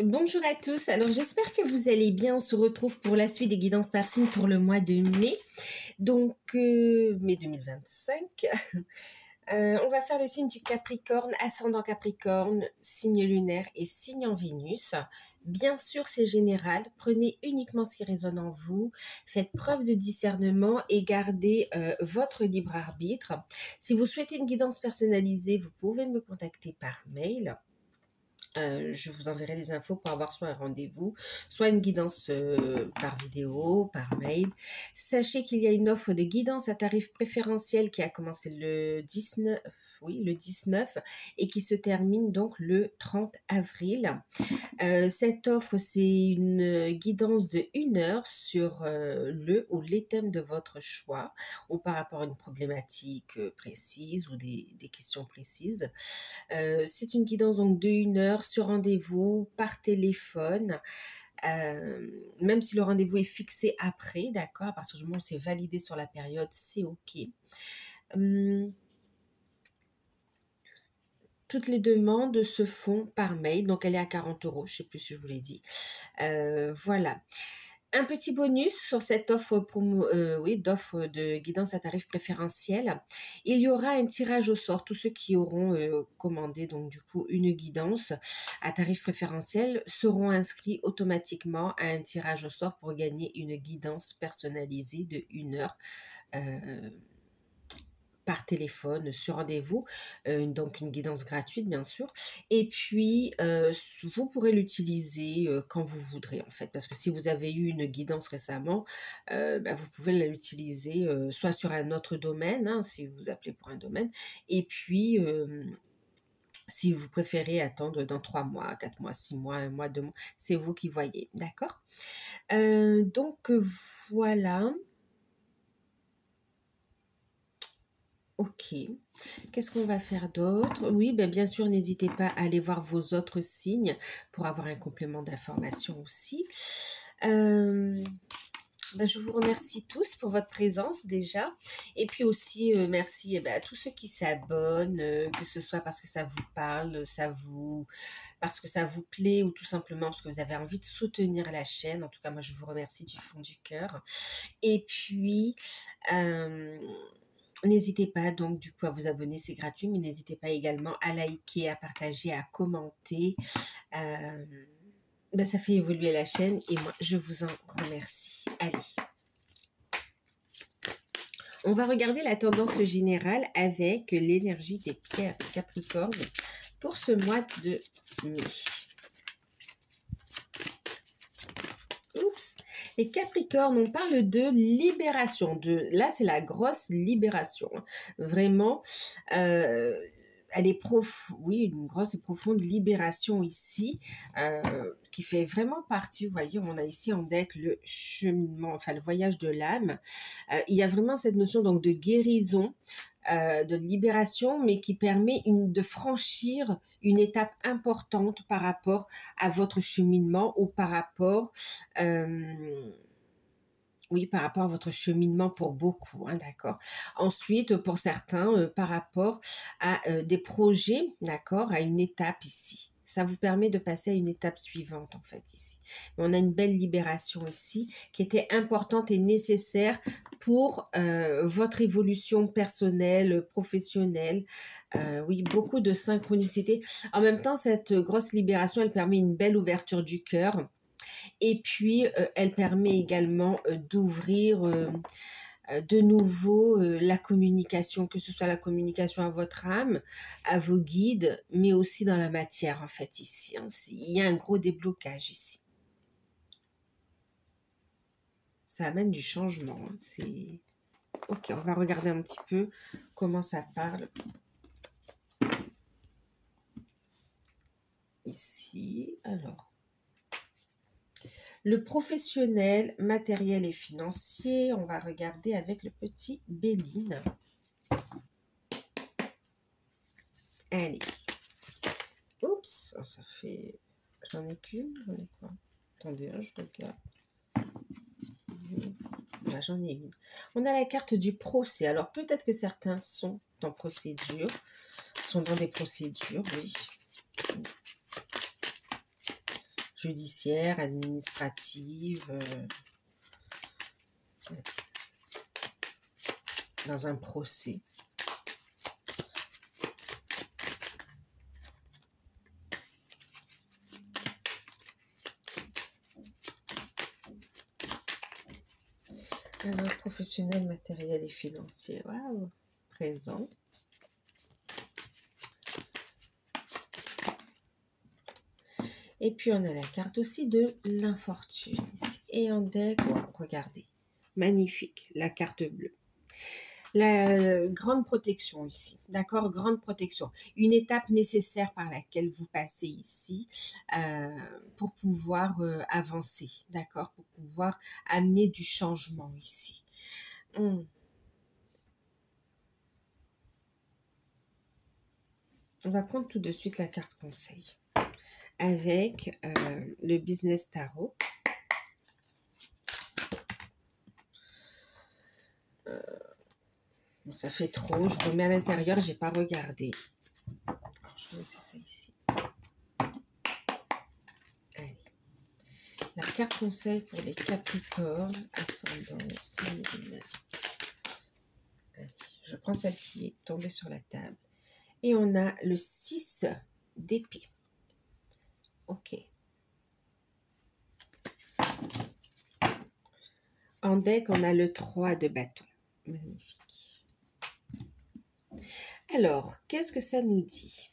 Bonjour à tous, alors j'espère que vous allez bien. On se retrouve pour la suite des guidances par signe pour le mois de mai, donc mai 2025. On va faire le signe du Capricorne, ascendant Capricorne, signe lunaire et signe en Vénus. Bien sûr, c'est général. Prenez uniquement ce qui résonne en vous. Faites preuve de discernement et gardez votre libre arbitre. Si vous souhaitez une guidance personnalisée, vous pouvez me contacter par mail. Je vous enverrai des infos pour avoir soit un rendez-vous, soit une guidance par vidéo, par mail. Sachez qu'il y a une offre de guidance à tarif préférentiel qui a commencé le 19, oui, le 19 et qui se termine donc le 30 avril. Cette offre, c'est une guidance de 1 heure sur le ou les thèmes de votre choix ou par rapport à une problématique précise ou des questions précises. C'est une guidance donc de 1 heure sur rendez-vous par téléphone. Même si le rendez-vous est fixé après, d'accord, à partir du moment où c'est validé sur la période, c'est OK. Toutes les demandes se font par mail, donc elle est à 40 €, je ne sais plus si je vous l'ai dit. Voilà. Un petit bonus sur cette offre d'offre de guidance à tarif préférentiel. Il y aura un tirage au sort. Tous ceux qui auront commandé donc du coup une guidance à tarif préférentiel seront inscrits automatiquement à un tirage au sort pour gagner une guidance personnalisée de 1 heure. Par téléphone, sur rendez-vous, donc une guidance gratuite bien sûr. Et puis, vous pourrez l'utiliser quand vous voudrez en fait, parce que si vous avez eu une guidance récemment, vous pouvez l'utiliser soit sur un autre domaine, hein, si vous appelez pour un domaine, et puis si vous préférez attendre dans 3 mois, 4 mois, 6 mois, 1 mois, 2 mois, c'est vous qui voyez, d'accord? Donc voilà. OK. Qu'est-ce qu'on va faire d'autre? Oui, bien sûr, n'hésitez pas à aller voir vos autres signes pour avoir un complément d'information aussi. Je vous remercie tous pour votre présence déjà. Et puis aussi, merci à tous ceux qui s'abonnent, que ce soit parce que ça vous parle, parce que ça vous plaît ou tout simplement parce que vous avez envie de soutenir la chaîne. En tout cas, moi, je vous remercie du fond du cœur. Et puis, n'hésitez pas donc du coup à vous abonner, c'est gratuit, mais n'hésitez pas également à liker, à partager, à commenter. Ça fait évoluer la chaîne et moi je vous en remercie. Allez. On va regarder la tendance générale avec l'énergie des pierres Capricorne pour ce mois de mai. Oups. Les Capricornes, on parle de libération. Là, c'est la libération. Vraiment, elle est une grosse et profonde libération ici, qui fait vraiment partie, vous voyez, on a ici en deck le cheminement, enfin le voyage de l'âme. Il y a vraiment cette notion donc de guérison, de libération, mais qui permet de franchir une étape importante par rapport à votre cheminement ou par rapport à votre cheminement pour beaucoup, hein, d'accord. Ensuite, pour certains, par rapport à des projets, d'accord, à une étape ici. Ça vous permet de passer à une étape suivante, en fait, ici. Mais on a une belle libération ici qui était importante et nécessaire pour votre évolution personnelle, professionnelle. Oui, beaucoup de synchronicité. En même temps, cette grosse libération, elle permet une belle ouverture du cœur. Et puis, elle permet également d'ouvrir de nouveau la communication, que ce soit la communication à votre âme, à vos guides, mais aussi dans la matière, en fait, ici. Hein. Il y a un gros déblocage ici. Ça amène du changement. Hein. Ok, on va regarder un petit peu comment ça parle. Ici, alors. Le professionnel, matériel et financier, on va regarder avec le petit Béline. Allez. Oups, ça fait... J'en ai qu'une, j'en ai quoi? Attendez, je regarde. J'en ai une. On a la carte du procès. Alors, peut-être que certains sont dans des procédures, oui. judiciaire, administrative, dans un procès. Alors, professionnel, matériel et financier. Waouh, présent. Et puis, on a la carte aussi de l'infortune ici. Et en deck, wow, regardez. Magnifique, la carte bleue. La grande protection ici, d'accord? Grande protection. Une étape nécessaire par laquelle vous passez ici pour pouvoir avancer, d'accord? Pour pouvoir amener du changement ici. On va prendre tout de suite la carte conseil avec le Business Tarot. Bon, ça fait trop, je remets à l'intérieur, j'ai pas regardé. Alors, je vais laisser ça ici. Allez. La carte conseil pour les Capricornes, ascendant, Lune. Allez, je prends celle qui est tombée sur la table. Et on a le 6 d'épée. Ok. En deck, on a le 3 de bâton. Magnifique. Alors, qu'est-ce que ça nous dit?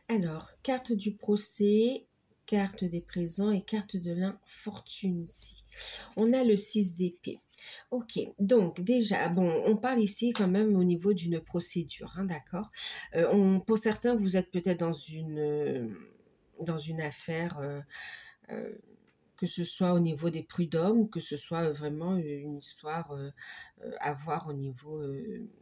Alors, carte du procès, carte des présents et carte de l'infortune ici. On a le 6 d'épée. Ok, donc déjà, bon, on parle ici quand même au niveau d'une procédure, hein, d'accord? Pour certains, vous êtes peut-être dans une affaire... que ce soit au niveau des prud'hommes, que ce soit vraiment une histoire à voir au niveau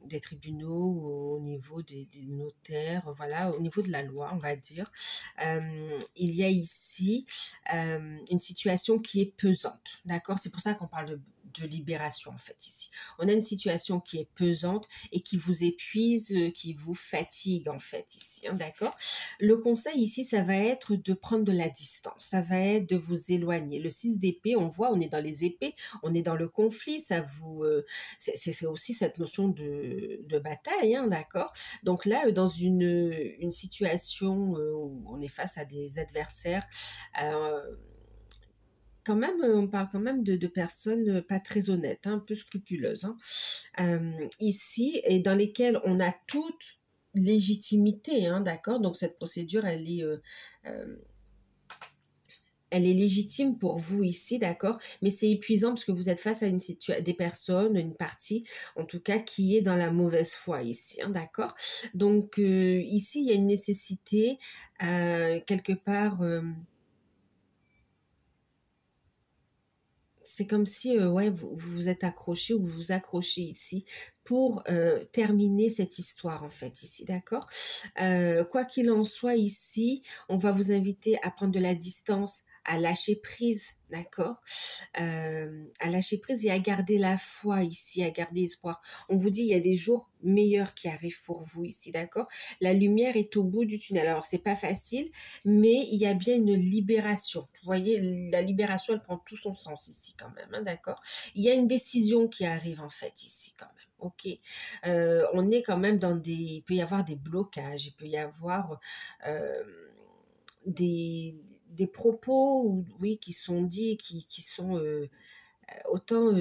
des tribunaux, au niveau des notaires, voilà, au niveau de la loi, on va dire. Il y a ici une situation qui est pesante, d'accord? C'est pour ça qu'on parle de libération, en fait, ici. On a une situation qui est pesante et qui vous épuise, qui vous fatigue, en fait, ici, hein, d'accord? Le conseil ici, ça va être de prendre de la distance, ça va être de vous éloigner. Le 6 d'épée, on voit, on est dans les épées, on est dans le conflit, ça vous... c'est aussi cette notion de bataille, hein, d'accord? Donc là, dans une situation où on est face à des adversaires, quand même, on parle quand même de personnes pas très honnêtes, hein, un peu scrupuleuses, hein, ici, et dans lesquelles on a toute légitimité, hein, d'accord? Donc cette procédure, elle est légitime pour vous ici, d'accord? Mais c'est épuisant parce que vous êtes face à des personnes, une partie, en tout cas, qui est dans la mauvaise foi ici, hein, d'accord? Donc ici, il y a une nécessité, quelque part... c'est comme si ouais, vous vous êtes accroché ou vous vous accrochez ici pour terminer cette histoire en fait ici, d'accord? Quoi qu'il en soit ici, on va vous inviter à prendre de la distance, à lâcher prise, d'accord? À lâcher prise et à garder la foi ici, à garder espoir. On vous dit, il y a des jours meilleurs qui arrivent pour vous ici, d'accord? La lumière est au bout du tunnel. Alors, c'est pas facile, mais il y a bien une libération. Vous voyez, la libération, elle prend tout son sens ici quand même, hein, d'accord? Il y a une décision qui arrive en fait ici quand même. Ok, on est quand même dans des... Il peut y avoir des blocages, il peut y avoir des propos, oui, qui sont dits, qui sont autant...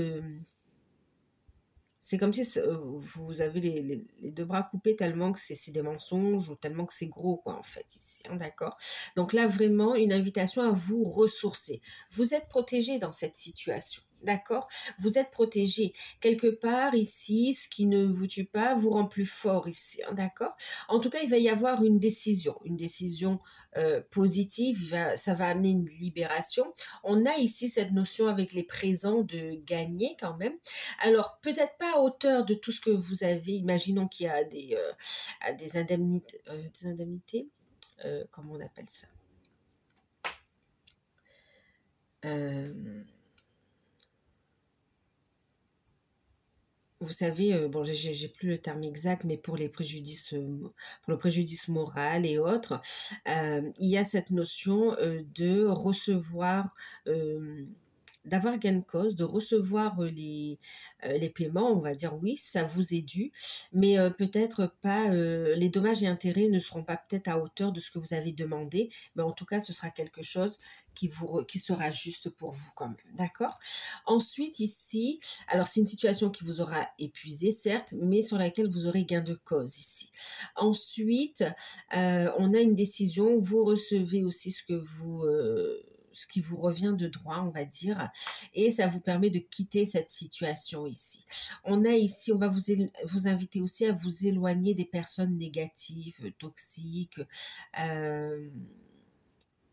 c'est comme si vous avez les deux bras coupés tellement que c'est des mensonges ou tellement que c'est gros, quoi, en fait, ici, hein, d'accord? Donc là, vraiment, une invitation à vous ressourcer. Vous êtes protégé dans cette situation, d'accord? Vous êtes protégé. Quelque part, ici, ce qui ne vous tue pas vous rend plus fort ici, hein, d'accord? En tout cas, il va y avoir une décision positive, ça va amener une libération. On a ici cette notion avec les présents de gagner quand même. Alors, peut-être pas à hauteur de tout ce que vous avez. Imaginons qu'il y a des indemnités, comment on appelle ça? vous savez, bon, j'ai plus le terme exact, mais pour le préjudice moral et autres, il y a cette notion de recevoir, euh, d'avoir gain de cause, de recevoir les paiements, on va dire oui, ça vous est dû, mais peut-être pas, les dommages et intérêts ne seront pas peut-être à hauteur de ce que vous avez demandé, mais en tout cas, ce sera quelque chose qui sera juste pour vous quand même, d'accord? Ensuite, ici, alors c'est une situation qui vous aura épuisé, certes, mais sur laquelle vous aurez gain de cause ici. Ensuite, on a une décision, vous recevez aussi ce qui vous revient de droit, on va dire, et ça vous permet de quitter cette situation ici. On a ici, on va vous inviter aussi à vous éloigner des personnes négatives, toxiques, euh,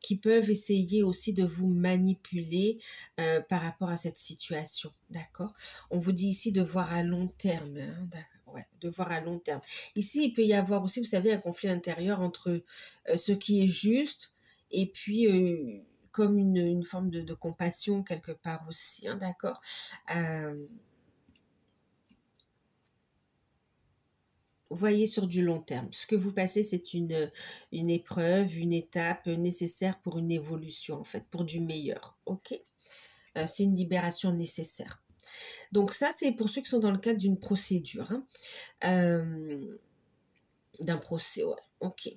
qui peuvent essayer aussi de vous manipuler par rapport à cette situation, d'accord? On vous dit ici de voir à long terme, hein, ouais, de voir à long terme. Ici, il peut y avoir aussi, vous savez, un conflit intérieur entre ce qui est juste et puis comme une forme de compassion quelque part aussi, hein, d'accord? Euh, Voyez sur du long terme. Ce que vous passez, c'est une épreuve, une étape nécessaire pour une évolution, en fait, pour du meilleur. OK? C'est une libération nécessaire. Donc ça, c'est pour ceux qui sont dans le cadre d'une procédure. Hein. D'un procès, ouais. OK.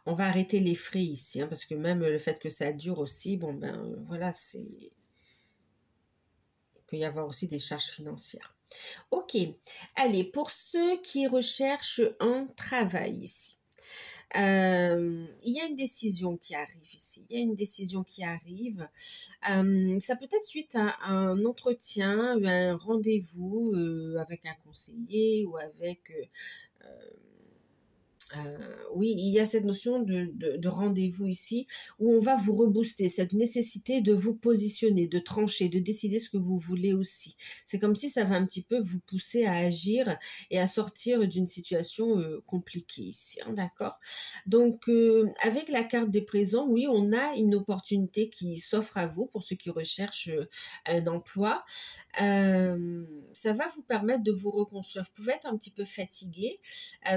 On va arrêter les frais ici, hein, parce que même le fait que ça dure aussi, bon ben voilà, il peut y avoir aussi des charges financières. Ok, allez, pour ceux qui recherchent un travail ici, il y a une décision qui arrive ici. Il y a une décision qui arrive. Ça peut être suite à un entretien, un rendez-vous avec un conseiller ou avec oui, il y a cette notion de rendez-vous ici où on va vous rebooster, cette nécessité de vous positionner, de trancher, de décider ce que vous voulez aussi. C'est comme si ça va un petit peu vous pousser à agir et à sortir d'une situation compliquée ici, hein, d'accord? Donc, avec la carte des présents, oui, on a une opportunité qui s'offre à vous pour ceux qui recherchent un emploi. Ça va vous permettre de vous reconstruire. Vous pouvez être un petit peu fatigué,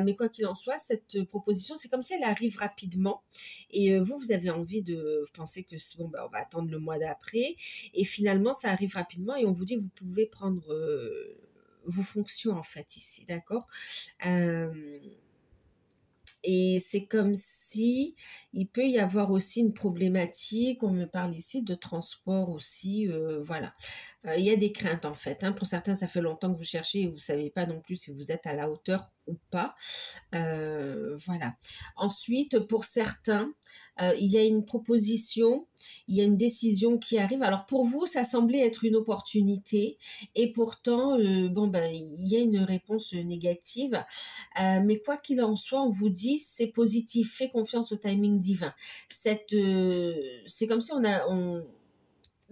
mais quoi qu'il en soit, cette proposition, c'est comme si elle arrive rapidement. Et vous avez envie de penser que bon, ben, on va attendre le mois d'après. Et finalement, ça arrive rapidement et on vous dit que vous pouvez prendre vos fonctions en fait ici, d'accord? Et c'est comme si il peut y avoir aussi une problématique, on me parle ici de transport aussi, voilà. Il y a des craintes en fait, hein. Pour certains, ça fait longtemps que vous cherchez et vous ne savez pas non plus si vous êtes à la hauteur ou pas. Voilà. Ensuite, pour certains, il y a une proposition, il y a une décision qui arrive. Alors pour vous, ça semblait être une opportunité et pourtant, bon ben, il y a une réponse négative. Mais quoi qu'il en soit, on vous dit c'est positif, fais confiance au timing divin. C'est comme si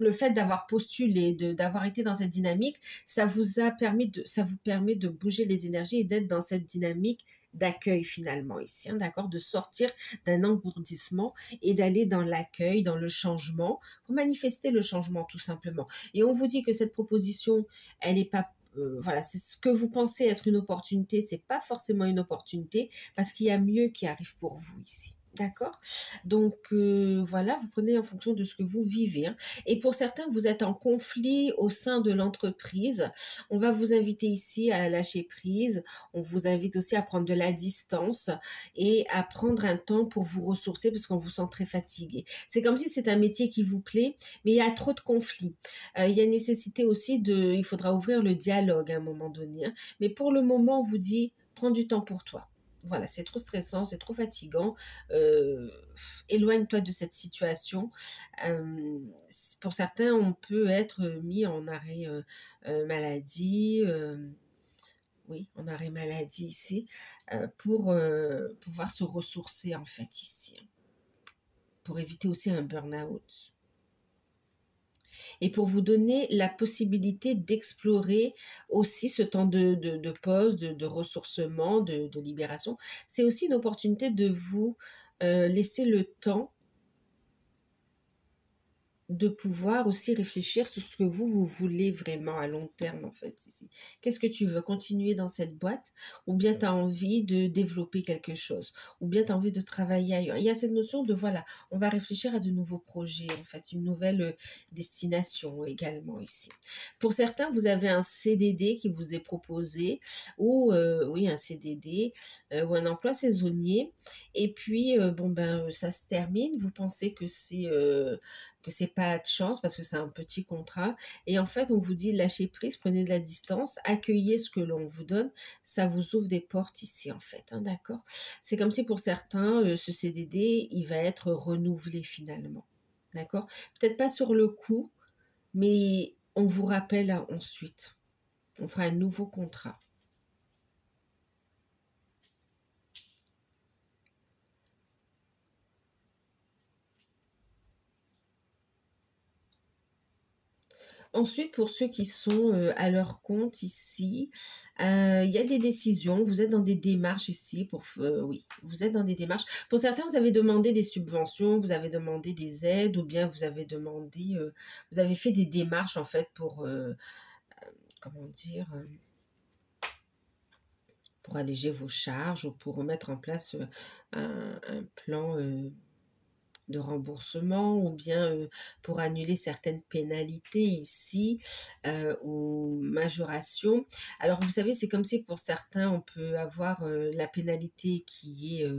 le fait d'avoir postulé, d'avoir été dans cette dynamique, ça vous permet de bouger les énergies et d'être dans cette dynamique d'accueil finalement ici, hein, d'accord, de sortir d'un engourdissement et d'aller dans l'accueil, dans le changement, pour manifester le changement tout simplement. Et on vous dit que cette proposition, elle n'est pas voilà, c'est ce que vous pensez être une opportunité, c'est pas forcément une opportunité parce qu'il y a mieux qui arrive pour vous ici. D'accord? Donc voilà, vous prenez en fonction de ce que vous vivez, hein. Et pour certains, vous êtes en conflit au sein de l'entreprise. On va vous inviter ici à lâcher prise. On vous invite aussi à prendre de la distance et à prendre un temps pour vous ressourcer parce qu'on vous sent très fatigué. C'est comme si c'est un métier qui vous plaît, mais il y a trop de conflits. Il y a nécessité aussi il faudra ouvrir le dialogue à un moment donné, hein. Mais pour le moment, on vous dit, prends du temps pour toi. Voilà, c'est trop stressant, c'est trop fatigant. Euh, Éloigne-toi de cette situation. Euh, pour certains, on peut être mis en arrêt maladie, oui, en arrêt maladie ici, pour pouvoir se ressourcer en fait ici, hein, pour éviter aussi un burn-out. Et pour vous donner la possibilité d'explorer aussi ce temps de pause, de ressourcement, de libération. C'est aussi une opportunité de vous laisser le temps de pouvoir aussi réfléchir sur ce que vous voulez vraiment à long terme, en fait, ici. Qu'est-ce que tu veux? Continuer dans cette boîte? Ou bien tu as envie de développer quelque chose? Ou bien tu as envie de travailler ailleurs? Il y a cette notion de, voilà, on va réfléchir à de nouveaux projets, en fait, une nouvelle destination également ici. Pour certains, vous avez un CDD qui vous est proposé, ou, oui, un CDD, ou un emploi saisonnier, et puis, bon, ben, ça se termine, vous pensez que c'est pas de chance parce que c'est un petit contrat. Et en fait, on vous dit lâchez prise, prenez de la distance, accueillez ce que l'on vous donne. Ça vous ouvre des portes ici, en fait. Hein, d'accord? C'est comme si pour certains, ce CDD, il va être renouvelé finalement. D'accord? Peut-être pas sur le coup, mais on vous rappelle ensuite. On fera un nouveau contrat. Ensuite, pour ceux qui sont à leur compte ici, il y a des décisions. Vous êtes dans des démarches ici. Oui, vous êtes dans des démarches. Pour certains, vous avez demandé des subventions, vous avez demandé des aides, ou bien vous avez demandé, vous avez fait des démarches en fait comment dire, pour alléger vos charges ou pour mettre en place un plan de remboursement ou bien pour annuler certaines pénalités ici ou majoration. Alors vous savez, c'est comme si pour certains, on peut avoir la pénalité qui est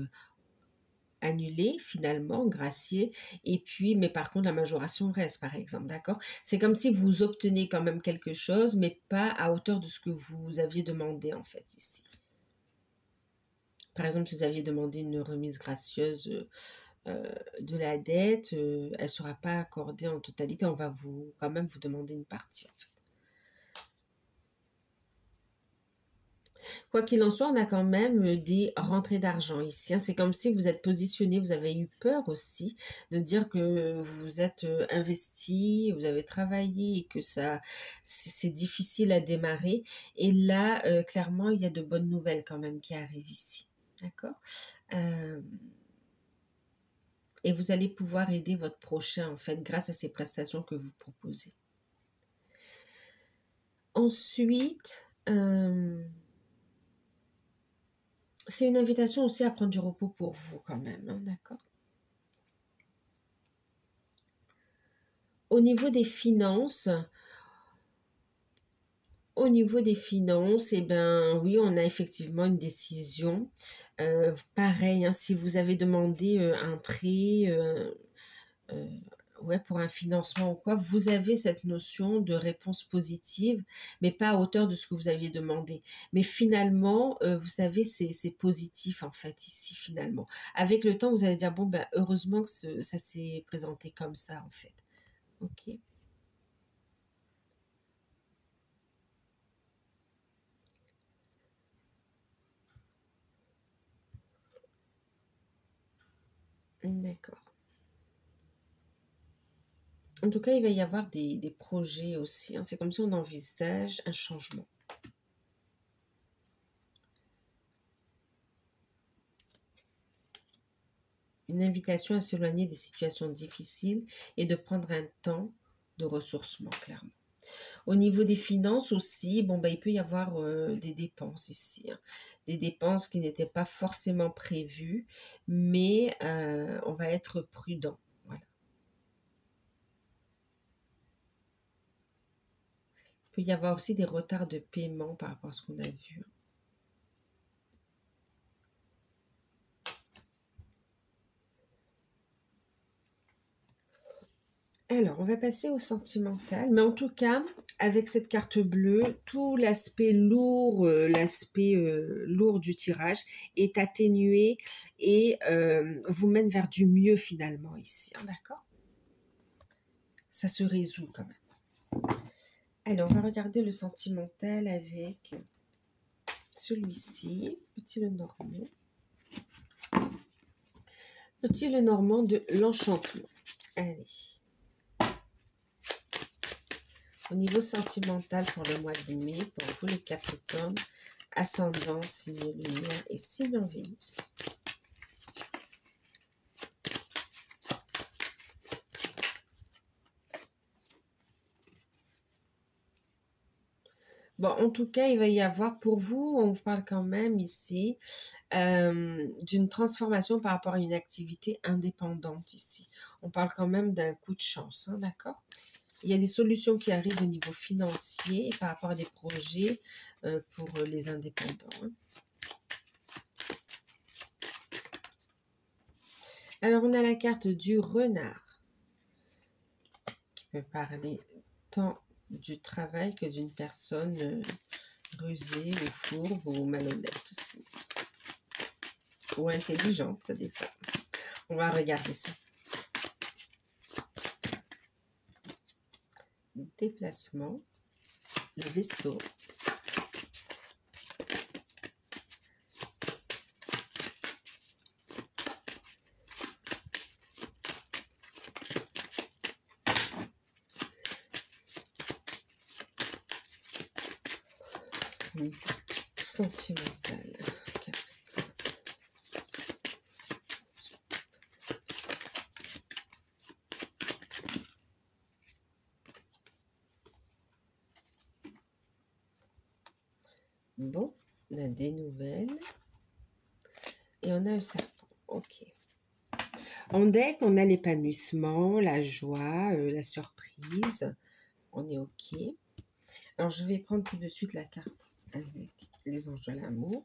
annulée finalement, graciée, et puis, mais par contre, la majoration reste, par exemple, d'accord? C'est comme si vous obtenez quand même quelque chose, mais pas à hauteur de ce que vous aviez demandé, en fait, ici. Par exemple, si vous aviez demandé une remise gracieuse de la dette, elle ne sera pas accordée en totalité. On va quand même vous demander une partie, en fait. Quoi qu'il en soit, on a quand même des rentrées d'argent ici. Hein. C'est comme si vous êtes positionné, vous avez eu peur aussi de dire que vous êtes investi, vous avez travaillé et que c'est difficile à démarrer. Et là, clairement, il y a de bonnes nouvelles quand même qui arrivent ici. D'accord? Et vous allez pouvoir aider votre prochain, en fait, grâce à ces prestations que vous proposez. Ensuite, c'est une invitation aussi à prendre du repos pour vous quand même, hein, d'accord? Au niveau des finances, eh ben oui, on a effectivement une décision. Pareil, hein, si vous avez demandé un prêt, ouais, pour un financement ou quoi, vous avez cette notion de réponse positive, mais pas à hauteur de ce que vous aviez demandé. Mais finalement, vous savez, c'est positif en fait ici finalement. Avec le temps, vous allez dire, bon, ben, heureusement que ça s'est présenté comme ça en fait. Ok. D'accord. En tout cas, il va y avoir des projets aussi. Hein. C'est comme si on envisage un changement. Une invitation à s'éloigner des situations difficiles et de prendre un temps de ressourcement, clairement. Au niveau des finances aussi, bon, bah, il peut y avoir des dépenses ici. Hein. Des dépenses qui n'étaient pas forcément prévues, mais on va être prudent. Voilà. Il peut y avoir aussi des retards de paiement par rapport à ce qu'on a vu. Alors, on va passer au sentimental, mais en tout cas, avec cette carte bleue, tout l'aspect lourd, lourd du tirage est atténué et vous mène vers du mieux finalement ici, hein, d'accord? Ça se résout quand même. Alors, on va regarder le sentimental avec celui-ci, petit Lenormand. Petit Lenormand de l'enchantement. Allez. Au niveau sentimental pour le mois de mai, pour vous les Capricornes, ascendant, signe lumière et signe en Vénus. Bon, en tout cas, il va y avoir pour vous, on vous parle quand même ici d'une transformation par rapport à une activité indépendante ici. On parle quand même d'un coup de chance, hein, d'accord? Il y a des solutions qui arrivent au niveau financier par rapport à des projets pour les indépendants, hein. Alors, on a la carte du renard qui peut parler tant du travail que d'une personne rusée ou fourbe ou malhonnête aussi. Ou intelligente, ça dépend. On va regarder ça. Déplacement, le vaisseau. Sentimental. Bon, on a des nouvelles. Et on a le serpent. Ok. En deck, on a l'épanouissement, la joie, la surprise. On est ok. Alors, je vais prendre tout de suite la carte avec les anges de l'amour.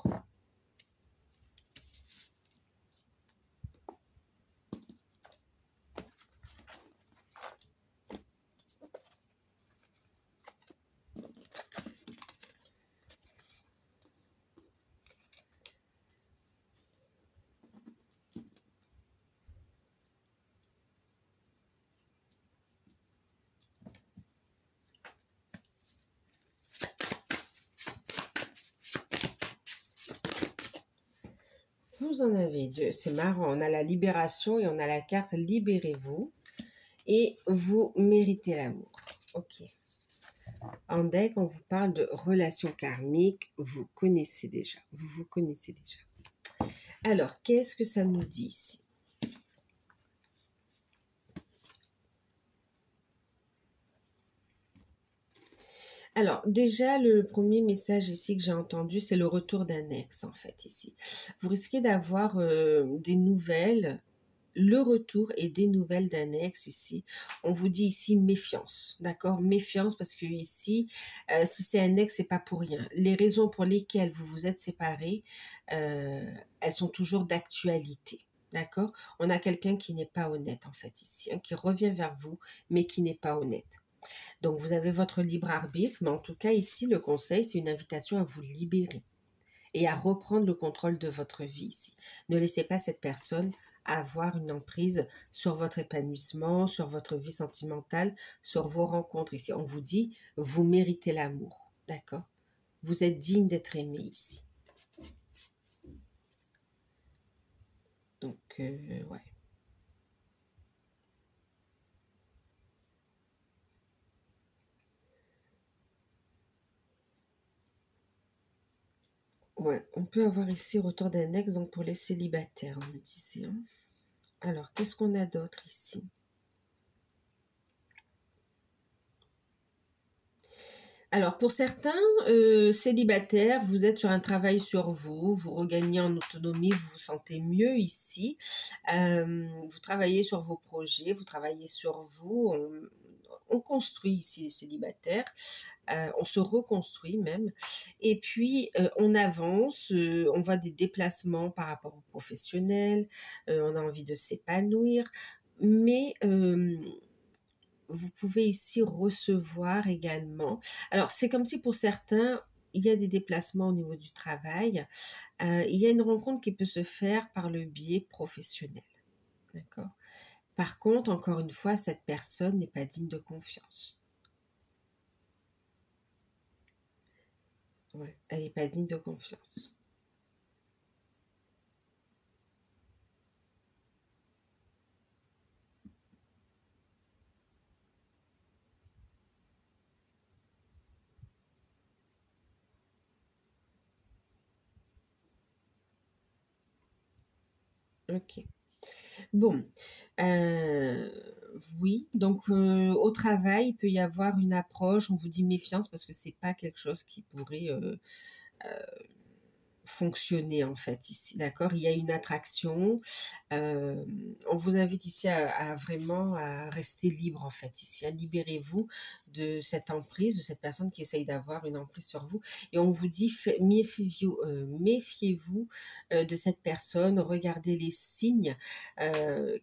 Vous en avez deux. C'est marrant. On a la libération et on a la carte libérez-vous. Et vous méritez l'amour. Ok. En deck, on vous parle de relations karmiques. Vous connaissez déjà. Vous vous connaissez déjà. Alors, qu'est-ce que ça nous dit ici? Alors, déjà, le premier message ici que j'ai entendu, c'est le retour d'un ex, en fait, ici. Vous risquez d'avoir des nouvelles, le retour et des nouvelles d'un ex ici. On vous dit ici méfiance, d'accord? Méfiance parce que ici, si c'est un ex, c'est pas pour rien. Les raisons pour lesquelles vous vous êtes séparés, elles sont toujours d'actualité. D'accord? On a quelqu'un qui n'est pas honnête, en fait, ici, hein, qui revient vers vous, mais qui n'est pas honnête. Donc, vous avez votre libre arbitre, mais en tout cas, ici, le conseil, c'est une invitation à vous libérer et à reprendre le contrôle de votre vie ici. Ne laissez pas cette personne avoir une emprise sur votre épanouissement, sur votre vie sentimentale, sur vos rencontres ici. On vous dit, vous méritez l'amour, d'accord? Vous êtes digne d'être aimé ici. Donc, ouais. Ouais, on peut avoir ici retour d'un ex, donc pour les célibataires, on me disait, hein. Alors, qu'est-ce qu'on a d'autre ici? Alors, pour certains célibataires, vous êtes sur un travail sur vous, vous regagnez en autonomie, vous vous sentez mieux ici. Vous travaillez sur vos projets, vous travaillez sur vous. On construit ici les célibataires, on se reconstruit même. Et puis, on avance, on voit des déplacements par rapport aux professionnels, on a envie de s'épanouir. Mais vous pouvez ici recevoir également. Alors, c'est comme si pour certains, il y a des déplacements au niveau du travail. Il y a une rencontre qui peut se faire par le biais professionnel. D'accord? Par contre, encore une fois, cette personne n'est pas digne de confiance. Ouais, elle n'est pas digne de confiance. Ok. Bon, heu, oui, donc au travail, il peut y avoir une approche, on vous dit méfiance parce que c'est pas quelque chose qui pourrait, fonctionner en fait ici, d'accord? Il y a une attraction, on vous invite ici à vraiment à rester libre en fait ici, à libérez-vous de cette emprise, de cette personne qui essaye d'avoir une emprise sur vous et on vous dit méfiez-vous, de cette personne, regardez les signes,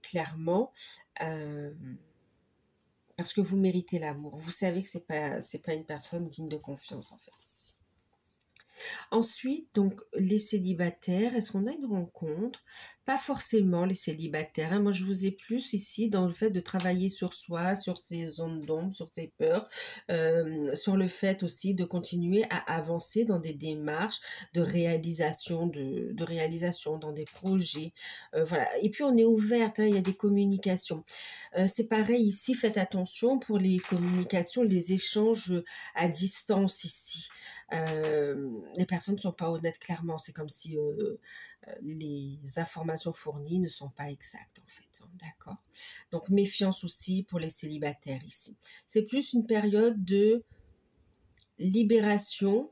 clairement, hem, parce que vous méritez l'amour. Vous savez que c'est pas une personne digne de confiance en fait ici. Ensuite, donc les célibataires, est-ce qu'on a une rencontre? Pas forcément les célibataires, hein. Moi, je vous ai plus ici dans le fait de travailler sur soi, sur ses zones d'ombre, sur ses peurs, sur le fait aussi de continuer à avancer dans des démarches de réalisation dans des projets, voilà. Et puis on est ouverte, hein, il y a des communications. C'est pareil ici, faites attention pour les communications, les échanges à distance ici. Les personnes ne sont pas honnêtes clairement, c'est comme si les informations fournies ne sont pas exactes en fait, hein, d'accord? Donc méfiance aussi pour les célibataires ici. C'est plus une période de libération,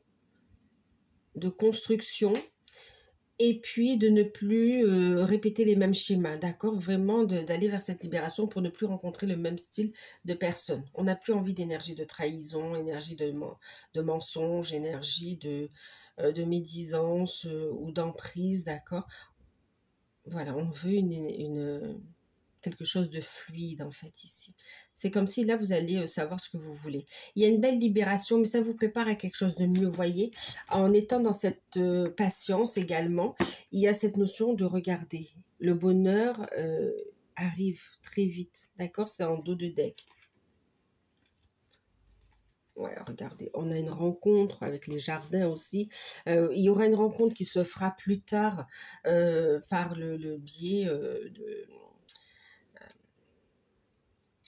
de construction et puis de ne plus répéter les mêmes schémas, d'accord? Vraiment d'aller vers cette libération pour ne plus rencontrer le même style de personne. On n'a plus envie d'énergie de trahison, énergie de mensonge, énergie de médisance ou d'emprise, d'accord? Voilà, on veut quelque chose de fluide en fait ici. C'est comme si là vous allez savoir ce que vous voulez. Il y a une belle libération, mais ça vous prépare à quelque chose de mieux, voyez. En étant dans cette patience également, il y a cette notion de regarder. Le bonheur arrive très vite, d'accord? C'est en dos de deck. Ouais, regardez, on a une rencontre avec les jardins aussi. Il y aura une rencontre qui se fera plus tard par le biais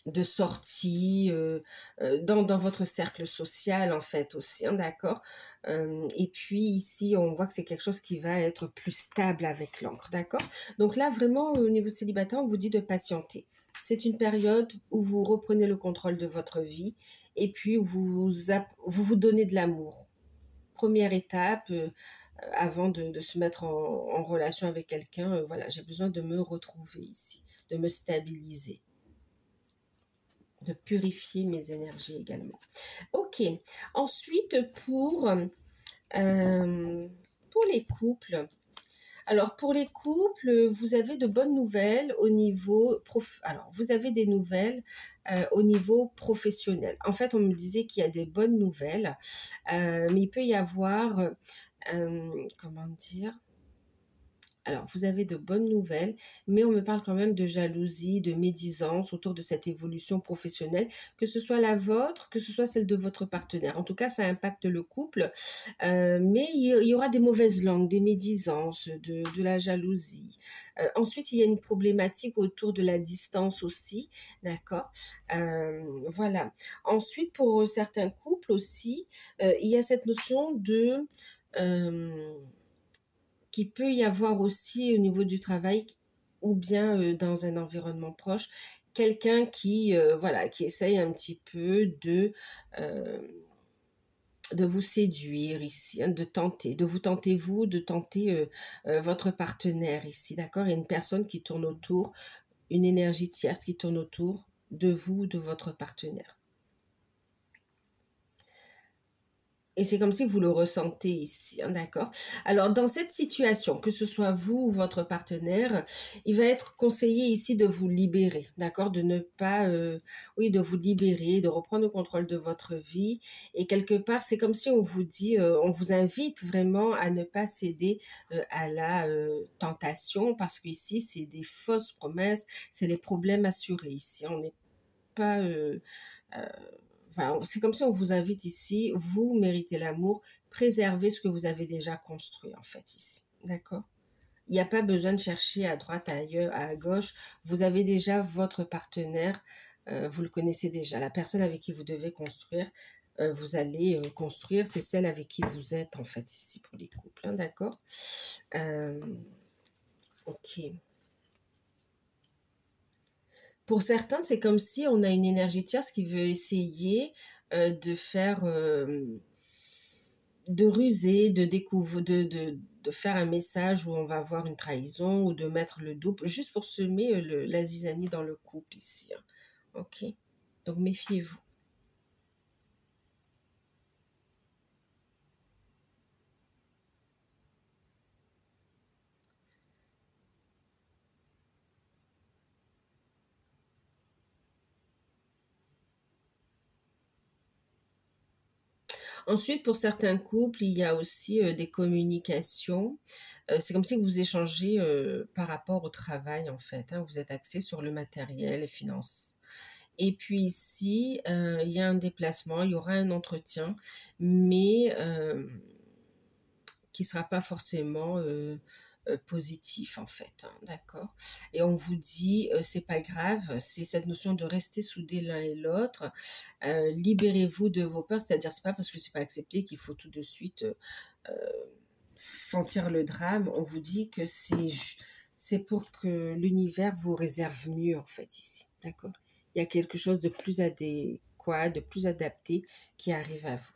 de sortie, dans votre cercle social en fait aussi, hein, d'accord? Et puis ici, on voit que c'est quelque chose qui va être plus stable avec l'encre, d'accord? Donc là, vraiment, au niveau célibataire, on vous dit de patienter. C'est une période où vous reprenez le contrôle de votre vie et puis où vous donnez de l'amour. Première étape, avant de se mettre en relation avec quelqu'un, voilà, j'ai besoin de me retrouver ici, de me stabiliser, de purifier mes énergies également. Ok, ensuite pour les couples, alors pour les couples, vous avez de bonnes nouvelles au niveau alors vous avez des nouvelles au niveau professionnel. En fait, on me disait qu'il y a des bonnes nouvelles, mais il peut y avoir, comment dire, alors, vous avez de bonnes nouvelles, mais on me parle quand même de jalousie, de médisance autour de cette évolution professionnelle, que ce soit la vôtre, que ce soit celle de votre partenaire. En tout cas, ça impacte le couple, mais il y aura des mauvaises langues, des médisances, de la jalousie. Ensuite, il y a une problématique autour de la distance aussi, d'accord? Voilà. Ensuite, pour certains couples aussi, il y a cette notion de... qu'il peut y avoir aussi au niveau du travail ou bien dans un environnement proche, quelqu'un qui, voilà, qui essaye un petit peu euh, de vous séduire ici, hein, de vous tenter vous, de tenter votre partenaire ici, d'accord? Il y a une personne qui tourne autour, une énergie tierce qui tourne autour de vous, de votre partenaire. Et c'est comme si vous le ressentez ici, hein, d'accord? Alors, dans cette situation, que ce soit vous ou votre partenaire, il va être conseillé ici de vous libérer, d'accord? De ne pas, oui, de vous libérer, de reprendre le contrôle de votre vie. Et quelque part, c'est comme si on vous dit, on vous invite vraiment à ne pas céder à la tentation, parce qu'ici, c'est des fausses promesses, c'est les problèmes assurés ici. On n'est pas... euh, enfin, c'est comme si on vous invite ici, vous méritez l'amour, préservez ce que vous avez déjà construit en fait ici, d'accord? Il n'y a pas besoin de chercher à droite, ailleurs, à gauche, vous avez déjà votre partenaire, vous le connaissez déjà, la personne avec qui vous devez construire, vous allez construire, c'est celle avec qui vous êtes en fait ici pour les couples, hein, d'accord? Ok. Pour certains, c'est comme si on a une énergie tierce qui veut essayer de faire, de ruser, de découvrir, de faire un message où on va avoir une trahison ou de mettre le double, juste pour semer la zizanie dans le couple ici, hein. Ok? Donc méfiez-vous. Ensuite, pour certains couples, il y a aussi des communications. C'est comme si vous échangez par rapport au travail, en fait, hein. Vous êtes axé sur le matériel, les finances. Et puis ici, il y a un déplacement, il y aura un entretien, mais qui sera pas forcément positif en fait, hein, d'accord. Et on vous dit c'est pas grave, c'est cette notion de rester soudés l'un et l'autre. Libérez-vous de vos peurs, c'est-à-dire c'est pas parce que c'est pas accepté qu'il faut tout de suite sentir le drame. On vous dit que c'est pour que l'univers vous réserve mieux en fait ici, d'accord. Il y a quelque chose de plus adéquat, de plus adapté qui arrive à vous.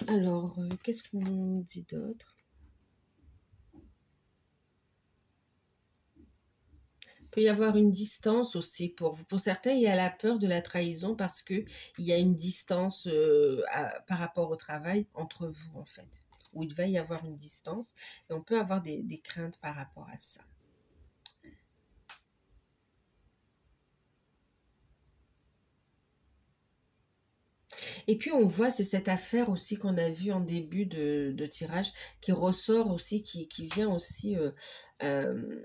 Alors, qu'est-ce qu'on dit d'autre? Il peut y avoir une distance aussi pour vous. Pour certains, il y a la peur de la trahison parce que il y a une distance par rapport au travail entre vous, en fait. Où il va y avoir une distance et on peut avoir des craintes par rapport à ça. Et puis on voit, c'est cette affaire aussi qu'on a vue en début de tirage qui ressort aussi, qui vient aussi euh,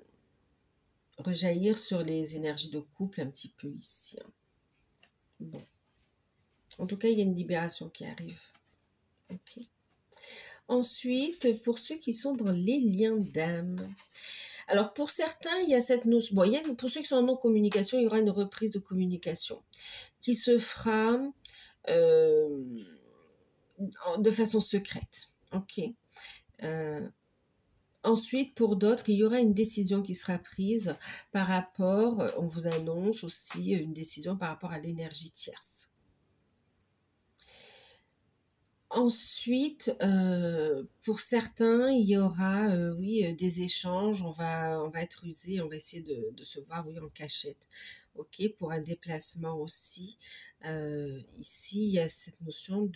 rejaillir sur les énergies de couple un petit peu ici, hein. Bon. En tout cas, il y a une libération qui arrive. Ok. Ensuite, pour ceux qui sont dans les liens d'âme. Alors, pour certains, il y a cette notion. Bon, pour ceux qui sont en non-communication, il y aura une reprise de communication qui se fera euh, de façon secrète. Ok. Euh, Ensuite, pour d'autres, il y aura une décision qui sera prise par rapport, on vous annonce aussi une décision par rapport à l'énergie tierce. Ensuite, pour certains, il y aura, oui, des échanges. On va être usé, on va essayer de se voir, oui, en cachette. Ok, pour un déplacement aussi. Ici, il y a cette notion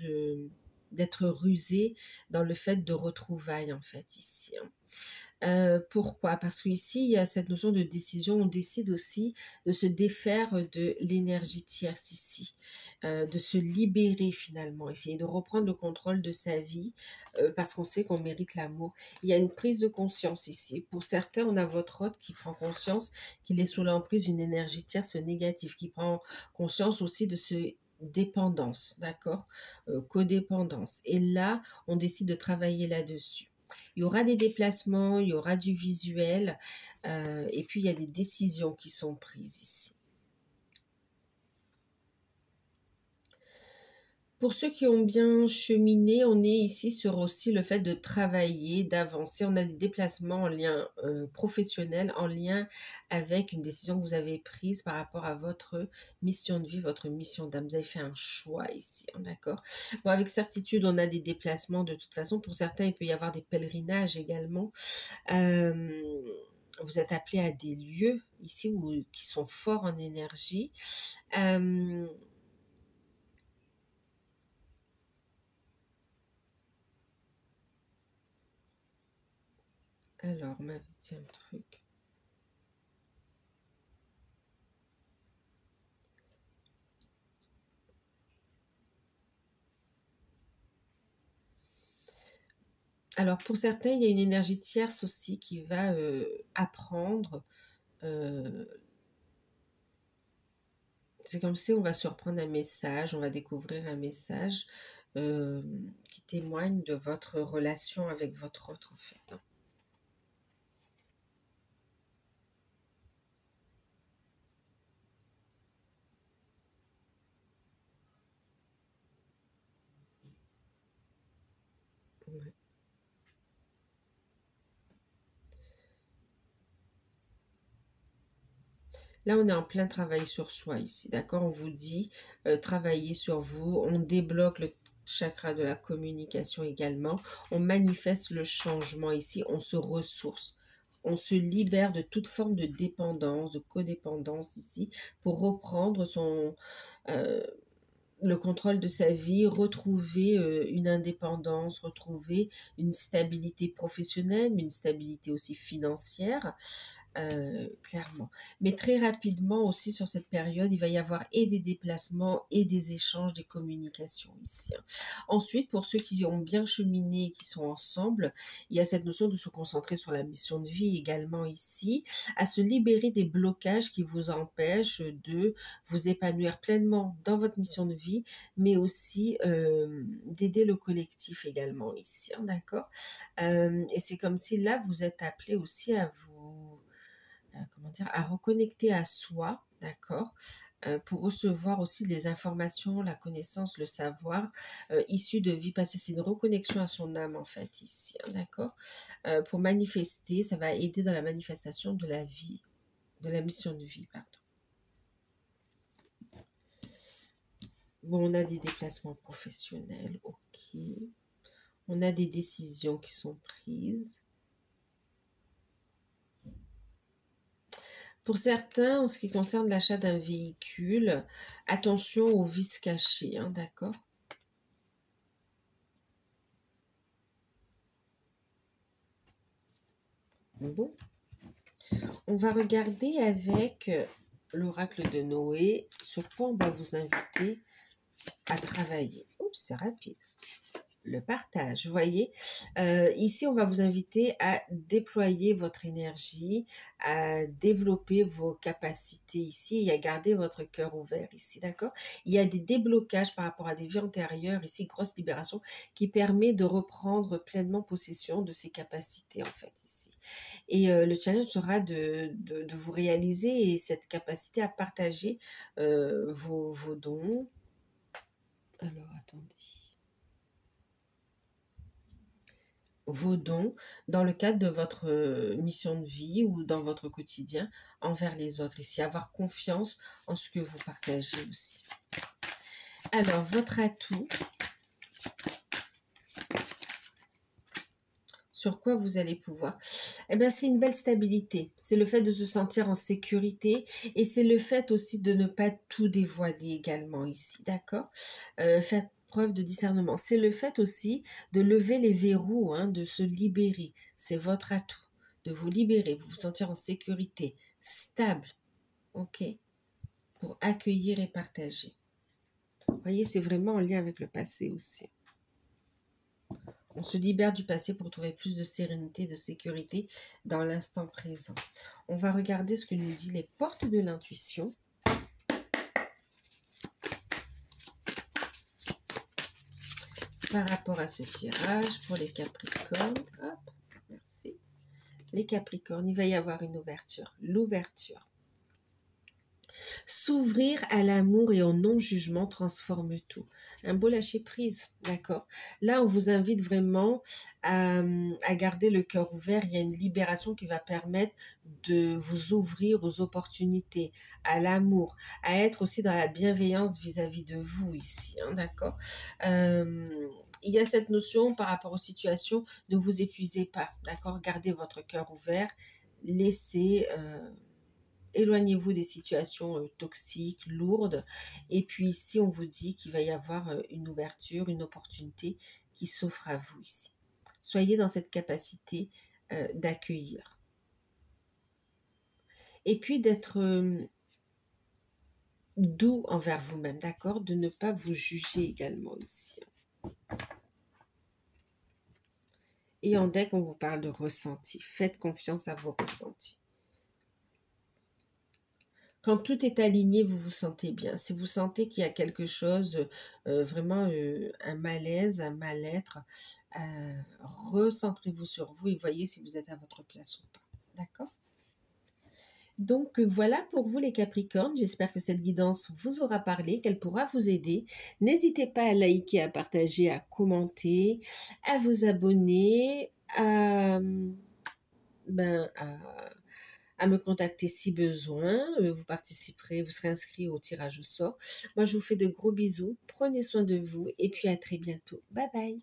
d'être rusé dans le fait de retrouvailles, en fait, ici, hein. Pourquoi? Parce qu'ici, il y a cette notion de décision. On décide aussi de se défaire de l'énergie tierce ici, de se libérer finalement, essayer de reprendre le contrôle de sa vie parce qu'on sait qu'on mérite l'amour. Il y a une prise de conscience ici. Pour certains, on a votre hôte qui prend conscience qu'il est sous l'emprise d'une énergie tierce négative, qui prend conscience aussi de ce dépendance, d'accord, codépendance. Et là, on décide de travailler là-dessus. Il y aura des déplacements, il y aura du visuel, et puis il y a des décisions qui sont prises ici. Pour ceux qui ont bien cheminé, on est ici sur aussi le fait de travailler, d'avancer. On a des déplacements en lien professionnel, en lien avec une décision que vous avez prise par rapport à votre mission de vie, votre mission d'âme. Vous avez fait un choix ici, hein, d'accord? Bon, avec certitude, on a des déplacements de toute façon. Pour certains, il peut y avoir des pèlerinages également. Vous êtes appelé à des lieux ici qui sont forts en énergie. Euh, alors, on m'avait dit un truc. Alors, pour certains, il y a une énergie tierce aussi qui va apprendre. euh, c'est comme si on va surprendre un message, on va découvrir un message euh, qui témoigne de votre relation avec votre autre, en fait, hein. Ouais. Là, on est en plein travail sur soi ici, d'accord? On vous dit, travaillez sur vous, on débloque le chakra de la communication également, on manifeste le changement ici, on se ressource. On se libère de toute forme de dépendance, de codépendance ici, pour reprendre euh, le contrôle de sa vie, retrouver une indépendance, retrouver une stabilité professionnelle, mais une stabilité aussi financière. Clairement. Mais très rapidement aussi sur cette période, il va y avoir et des déplacements et des échanges, des communications ici, hein. Ensuite, pour ceux qui ont bien cheminé, qui sont ensemble, il y a cette notion de se concentrer sur la mission de vie également ici, à se libérer des blocages qui vous empêchent de vous épanouir pleinement dans votre mission de vie, mais aussi d'aider le collectif également ici, hein, d'accord? Et c'est comme si là, vous êtes appelé aussi à vous comment dire, à reconnecter à soi, d'accord, pour recevoir aussi les informations, la connaissance, le savoir issu de vie passée. C'est une reconnexion à son âme en fait ici, hein, d'accord. Pour manifester, ça va aider dans la manifestation de la vie, de la mission de vie, pardon. Bon, on a des déplacements professionnels, ok. On a des décisions qui sont prises. Pour certains, en ce qui concerne l'achat d'un véhicule, attention aux vices cachés, hein, d'accord? Bon, on va regarder avec l'oracle de Noé sur quoi on va vous inviter à travailler. Oups, c'est rapide. Le partage, vous voyez. Ici, on va vous inviter à déployer votre énergie, à développer vos capacités ici et à garder votre cœur ouvert ici, d'accord? Il y a des déblocages par rapport à des vies antérieures, ici, grosse libération, qui permet de reprendre pleinement possession de ses capacités, en fait, ici. Et le challenge sera de vous réaliser et cette capacité à partager vos dons. Alors, attendez. Vos dons dans le cadre de votre mission de vie ou dans votre quotidien envers les autres. Ici, avoir confiance en ce que vous partagez aussi. Alors, votre atout, sur quoi vous allez pouvoir? Eh bien, c'est une belle stabilité. C'est le fait de se sentir en sécurité et c'est le fait aussi de ne pas tout dévoiler également ici, d'accord? Faites preuve de discernement. C'est le fait aussi de lever les verrous, hein, de se libérer. C'est votre atout, de vous libérer, vous vous sentir en sécurité, stable, ok? Pour accueillir et partager. Vous voyez, c'est vraiment en lien avec le passé aussi. On se libère du passé pour trouver plus de sérénité, de sécurité dans l'instant présent. On va regarder ce que nous dit les portes de l'intuition. Par rapport à ce tirage pour les Capricornes. Hop, merci. Les Capricornes, il va y avoir une ouverture. L'ouverture. S'ouvrir à l'amour et au non-jugement transforme tout. Un beau lâcher-prise, d'accord? Là, on vous invite vraiment à garder le cœur ouvert. Il y a une libération qui va permettre de vous ouvrir aux opportunités, à l'amour, à être aussi dans la bienveillance vis-à-vis de vous ici, hein, d'accord? Il y a cette notion par rapport aux situations, ne vous épuisez pas, d'accord? Gardez votre cœur ouvert, laissez... éloignez-vous des situations toxiques, lourdes. Et puis ici, on vous dit qu'il va y avoir une ouverture, une opportunité qui s'offre à vous ici. Soyez dans cette capacité d'accueillir. Et puis d'être doux envers vous-même, d'accord? De ne pas vous juger également ici. Et en deck, on vous parle de ressenti. Faites confiance à vos ressentis. Quand tout est aligné, vous vous sentez bien. Si vous sentez qu'il y a quelque chose, vraiment un malaise, un mal-être, recentrez-vous sur vous et voyez si vous êtes à votre place ou pas. D'accord? Donc voilà pour vous les Capricornes. J'espère que cette guidance vous aura parlé, qu'elle pourra vous aider. N'hésitez pas à liker, à partager, à commenter, à vous abonner, à à me contacter si besoin. Vous participerez, vous serez inscrit au tirage au sort. Moi, je vous fais de gros bisous. Prenez soin de vous et puis à très bientôt. Bye bye.